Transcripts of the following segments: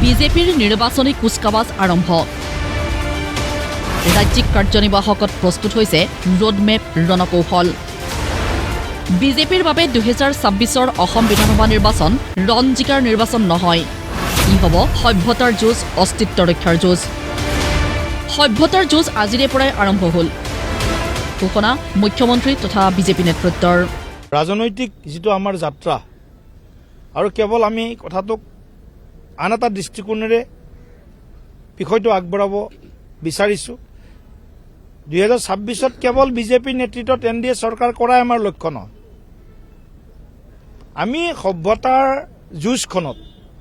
বিজেপিৰ নিৰ্বাচনী কুচকাৱাজ আৰম্ভ ৰাজ্যিক কাৰ্যনিৰ্বাহকত প্ৰস্তুত হৈছে ৰোডমেপ ৰণকৌশল বিজেপিৰ বাবে 2026ৰ অসম বিধানসভা নিৰ্বাচন ৰঞ্জিকাৰ নিৰ্বাচন নহয় ই হ'ব সভ্যতাৰ যুঁজ অস্তিত্ব ৰক্ষাৰ যুঁজ সভ্যতাৰ যুঁজ আজিৰে পৰাই আৰম্ভ হ'ল ঘোষণা মুখ্যমন্ত্ৰী তথা বিজেপি নেতৃত্বৰ ৰাজনৈতিক যিটো আমাৰ যাত্ৰা আৰু কেৱল আমি কথাটোক আন এটা দৃষ্টিকোণেৰে বিষয়টো আগবঢ়াব বিচাৰিছোঁ 2026ত কেৱল বিজেপি নেতৃত্বত এনডিএ চৰকাৰ কৰাই আমাৰ লক্ষ্য নহয় আমি সভ্যতাৰ যুঁজখনত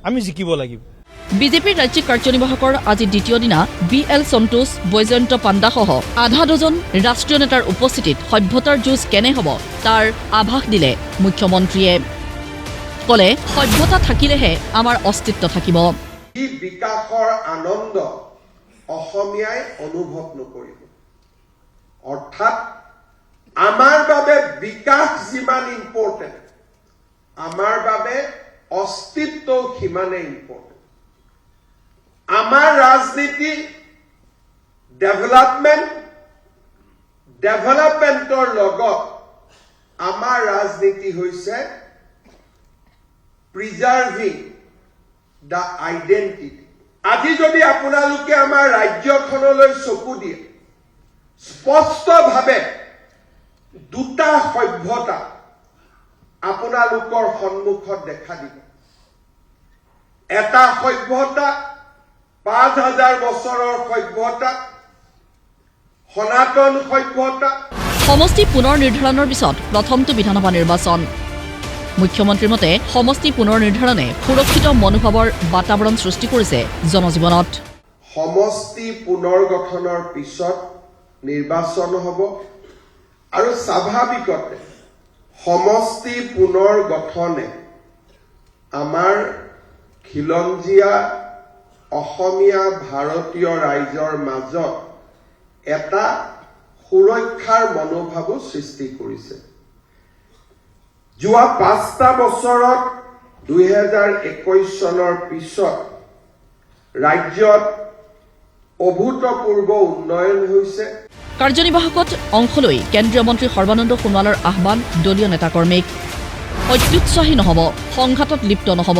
আমি জিকিব লাগিব বিজেপিৰ ৰাজ্যিক কাৰ্যনিৰ্বাহকৰ আজি দ্বিতীয় দিনা BL সন্তোষ বৈজয়ন্ত পাণ্ডাসহ আধা ডজন ৰাষ্ট্ৰীয় নেতাৰ উপস্থিতিত সভ্যতাৰ যুঁজ কেনে হ'ব তাৰ আভাস দিলে মুখ্যমন্ত্ৰীয়ে কলে সভ্যতা থাকিলেহে আমাৰ অস্তিত্ব থাকিব এই বিকাশৰ আনন্দ অসমীয়াই অনুভৱ নকৰিব অৰ্থাৎ আমাৰ বাবে বিকাশ যিমান ইম্পৰ্টেণ্ট আমাৰ বাবে অস্তিত্ব সিমানে ইম্পৰ্টেণ্ট আমাৰ ৰাজনীতি ডেভেলপমেণ্টৰ লগত আমাৰ ৰাজনীতি হৈছে প্ৰিজাৰ্ভিং দ্য আইডেণ্টিটি আজি যদি আপোনালোকে আমাৰ ৰাজ্যখনলৈ চকু দিয়ে স্পষ্টভাৱে দুটা সভ্যতা আপোনালোকৰ সন্মুখত দেখা দিব এটা সভ্যতা 5000 বছৰৰ সভ্যতা সনাতন সভ্যতা সমষ্টি পুনৰ নিৰ্ধাৰণৰ পিছত প্ৰথমটো বিধানসভা নিৰ্বাচন মুখ্যমন্ত্ৰীৰ মতে সমষ্টি পুনৰ নিৰ্ধাৰণে সুৰক্ষিত মনোভাৱৰ বাতাবৰণ সৃষ্টি কৰিছে জনজীৱনত সমষ্টি পুনৰ গঠনৰ পিছত নিৰ্বাচন হ'ব আৰু স্বাভাৱিকতে সমষ্টি পুনৰ গঠনে আমাৰ খিলঞ্জীয়া অসমীয়া ভাৰতীয় ৰাইজৰ মাজত এটা সুৰক্ষাৰ মনোভাৱো সৃষ্টি কৰিছে যোৱা 5টা বছৰত 2021 চনৰ পিছত ৰাজ্যত অভূতপূৰ্ব উন্নয়ন হৈছে কাৰ্যনিৰ্বাহকত অংশ লৈ কেন্দ্ৰীয় মন্ত্ৰী সৰ্বানন্দ সোণোৱালৰ আহ্বান দলীয় নেতাকৰ্মীক অত্যুৎসাহী নহ'ব সংঘাতত লিপ্ত নহ'ব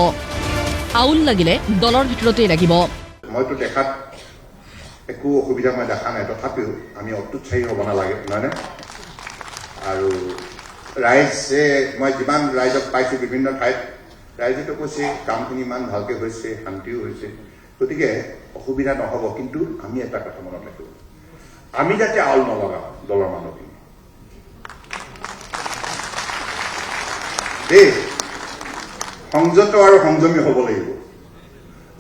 আউল লাগিলে দলৰ ভিতৰতেই লাগিব মইতো দেখাত একো অসুবিধা মই দেখা নাই তথাপিও আমি অত্যুৎসাহী হ'ব নালাগে নহয়নে আৰু ৰাইজে মই যিমান ৰাইজক পাইছোঁ বিভিন্ন ঠাইত ৰাইজেতো কৈছে কামখিনি ইমান ভালকৈ হৈছে শান্তিও হৈছে গতিকে অসুবিধা নহ'ব কিন্তু আমি এটা কথা মনত ৰাখিব আমি যাতে আউল নলগাওঁ দলৰ মানুহখিনি দেই সংযত আৰু সংযমী হ'ব লাগিব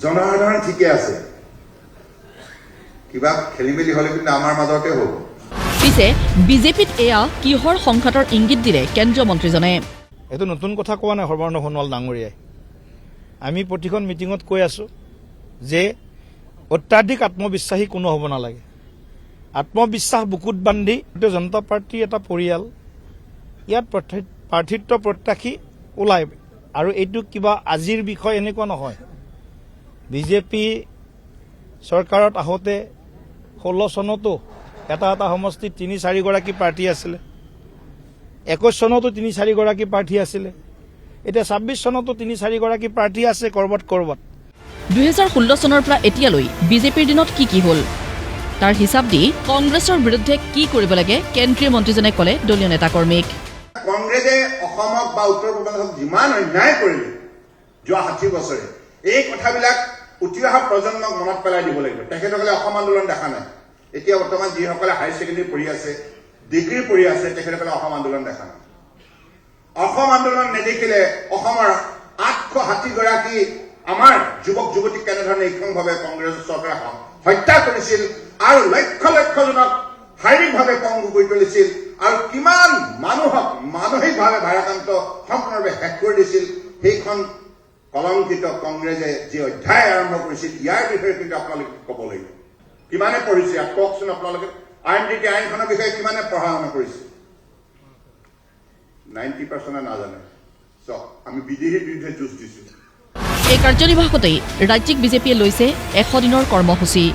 জনসাধাৰণ ঠিকে আছে কিবা খেলি মেলি হ'লে কিন্তু আমাৰ মাজতে হ'ব পিছে বিজেপিত এয়া কিহৰ সংঘাতৰ ইংগিত দিলে কেন্দ্ৰীয় মন্ত্ৰীজনে এইটো নতুন কথা কোৱা নাই সৰ্বানন্দ সোণোৱাল ডাঙৰীয়াই আমি প্ৰতিখন মিটিঙত কৈ আছোঁ যে অত্যাধিক আত্মবিশ্বাসী কোনো হ'ব নালাগে আত্মবিশ্বাস বুকুত বান্ধি ভাৰতীয় জনতা পাৰ্টীৰ এটা পৰিয়াল ইয়াত প্ৰাৰ্থিত্ব প্ৰত্যাশী ওলাই আৰু এইটো কিবা আজিৰ বিষয় এনেকুৱা নহয় বিজেপি চৰকাৰত আহোঁতে 16 চনতো এটা সমষ্টিত 3-4 গৰাকী প্ৰাৰ্থী আছিলে 21 চনতো 3-4 গৰাকী প্ৰাৰ্থী আছিলে এতিয়া 26 চনতো 3-4 গৰাকী প্ৰাৰ্থী আছে কৰবাত 2016 চনৰ পৰা এতিয়ালৈ বিজেপিৰ দিনত কি হ'ল তাৰ হিচাপ দি কংগ্ৰেছৰ বিৰুদ্ধে কি কৰিব লাগে কেন্দ্ৰীয় মন্ত্ৰীজনে ক'লে দলীয় নেতাকৰ্মীক কংগ্ৰেছে অসমক বা উত্তৰ পূৰ্বাঞ্চলক যিমান অন্যায় কৰিলে যোৱা 60 বছৰে এই কথাবিলাক উঠি অহা প্ৰজন্মক মনত পেলাই দিব লাগিব তেখেতসকলে অসম আন্দোলন দেখা নাই এতিয়া বৰ্তমান যিসকলে হায়াৰ ছেকেণ্ডেৰী পঢ়ি আছে ডিগ্ৰী পঢ়ি আছে তেখেতসকলে অসম আন্দোলন দেখা নাই অসম আন্দোলন নেদেখিলে অসমৰ 860 গৰাকী আমাৰ যুৱক যুৱতীক কেনেধৰণে ইক্ষণভাৱে কংগ্ৰেছ চৰকাৰে হত্যা কৰিছিল আৰু লক্ষ লক্ষজনক শাৰীৰিকভাৱে পংগু কৰি তুলিছিল আৰু কিমান মানুহক মানসিকভাৱে ভাৰাক্ৰান্ত সম্পূৰ্ণভাৱে শেষ কৰি দিছিল সেইখন কলংকিত কংগ্ৰেছে যি অধ্যায় আৰম্ভ কৰিছিল ইয়াৰ বিষয়ে কিন্তু আপোনালোকে ক'ব লাগিব কিমানে পঢ়িছে ইয়াত কওকচোন আপোনালোকে আইননীতি আইনখনৰ বিষয়ে কিমানে পঢ়া শুনা কৰিছে 90% নাজানে আমি বিদেশীৰ বিৰুদ্ধে যুঁজ দিছোঁ এই কাৰ্যনিৰ্বাহকতেই ৰাজ্যিক বিজেপিয়ে লৈছে 100 দিনৰ কৰ্মসূচী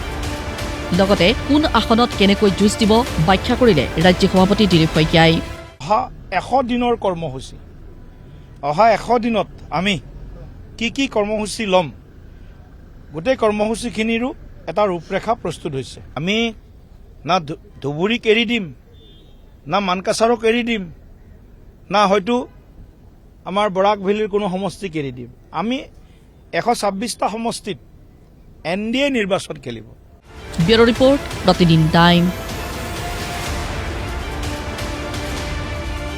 লগতে কোন আসনত কেনেকৈ যুঁজ দিব ব্যাখ্যা কৰিলে ৰাজ্যিক সভাপতি দিলীপ শইকীয়াই অহা 100 দিনৰ কৰ্মসূচী অহা 100 দিনত আমি কি কৰ্মসূচী ল'ম গোটেই কৰ্মসূচীখিনিৰো এটা ৰূপৰেখা প্ৰস্তুত হৈছে আমি না ধুবুৰীক এৰি দিম না মানকাছাৰক এৰি দিম না হয়তো আমাৰ বৰাক ভেলীৰ কোনো সমষ্টিক এৰি দিম আমি 126টা সমষ্টিত NDA নিৰ্বাচন খেলিব ব্যুৰো ৰিপৰ্ট প্ৰতিদিন টাইম